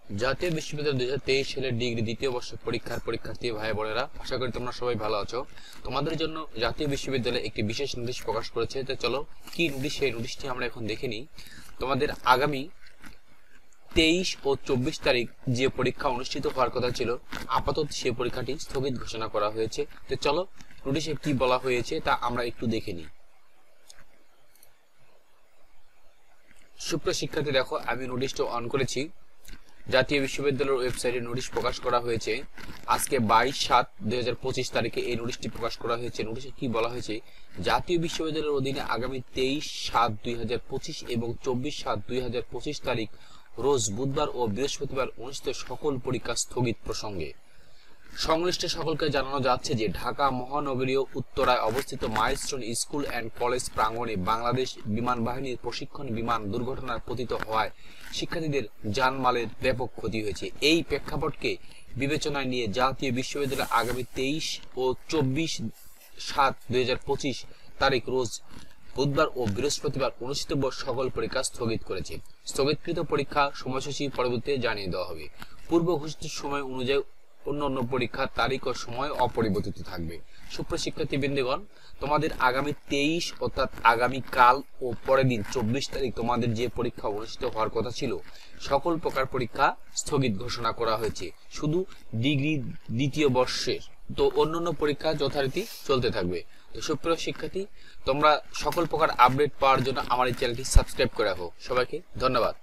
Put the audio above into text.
জাতীয় বিশ্ববিদ্যালয় 2023 সালের ডিগ্রি দ্বিতীয় বর্ষ পরীক্ষার পরীক্ষার্থী ভাই বোনেরা, আশা করি তোমরা সবাই ভালো আছো। তোমাদের জন্য জাতীয় বিশ্ববিদ্যালয় একটি বিশেষ নোটিশ প্রকাশ করেছে। তো চলো কি নোটিশ, সেই নোটিশটি আমরা এখন দেখে নিই। তোমাদের আগামী 23 ও 24 তারিখ যে পরীক্ষা অনুষ্ঠিত হওয়ার কথা ছিল, আপাতত সেই পরীক্ষাটি স্থগিত ঘোষণা করা হয়েছে। তো চলো নোটিশে কি বলা হয়েছে তা আমরা একটু দেখে নিই। সুপ্রিয় শিক্ষার্থী, দেখো আমি নোটিশটা অন করেছি। জাতীয় বিশ্ববিদ্যালয়ের ওয়েবসাইটে নোটিশ প্রকাশ করা হয়েছে আজকে 22/7/2025 তারিখে এই নোটিশটি প্রকাশ করা হয়েছে। নোটিশে কি বলা হয়েছে, জাতীয় বিশ্ববিদ্যালয়ের অধীনে আগামী 23/7/2025 এবং 24/7/2025 তারিখ রোজ বুধবার ও বৃহস্পতিবার অনুষ্ঠিত সকল পরীক্ষা স্থগিত প্রসঙ্গে সংশ্লিষ্ট সকলকে জানানো যাচ্ছে যে ঢাকা মহানগরীয় উত্তরায় অবস্থিত মাইলস্টোন স্কুল অ্যান্ড কলেজ প্রাঙ্গণে বাংলাদেশ বিমান বাহিনীর প্রশিক্ষণ বিমান দুর্ঘটনায় পতিত হওয়ায় শিক্ষার্থীদের জানমালের ব্যাপক ক্ষতি হয়েছে। এই প্রেক্ষাপটকে বিবেচনায় নিয়ে জাতীয় বিশ্ববিদ্যালয় আগামী 23 ও 24/7/2025 তারিখ রোজ বুধবার ও বৃহস্পতিবার অনুষ্ঠিত সকল পরীক্ষা স্থগিত করেছে। স্থগিতকৃত পরীক্ষা সময়সূচি পরবর্তীতে জানিয়ে দেওয়া হবে। পূর্ব ঘোষিত সময় অনুযায়ী অন্যান্য পরীক্ষার তারিখ ও সময় অপরিবর্তিত থাকবে। সুপ্রিয় শিক্ষার্থীবৃন্দগণ, তোমাদের আগামী 23 অর্থাৎ আগামীকাল ও পরের দিন 24 তারিখ তোমাদের যে পরীক্ষা অনুষ্ঠিত হওয়ার কথা ছিল, সকল প্রকার পরীক্ষা স্থগিত ঘোষণা করা হয়েছে। শুধু ডিগ্রি দ্বিতীয় বর্ষের, তো অন্যান্য পরীক্ষা যথারীতি চলতে থাকবে। তো সুপ্রিয় শিক্ষার্থী, তোমরা সকল প্রকার আপডেট পাওয়ার জন্য আমার এই চ্যানেলটি সাবস্ক্রাইব করে রাখো। সবাইকে ধন্যবাদ।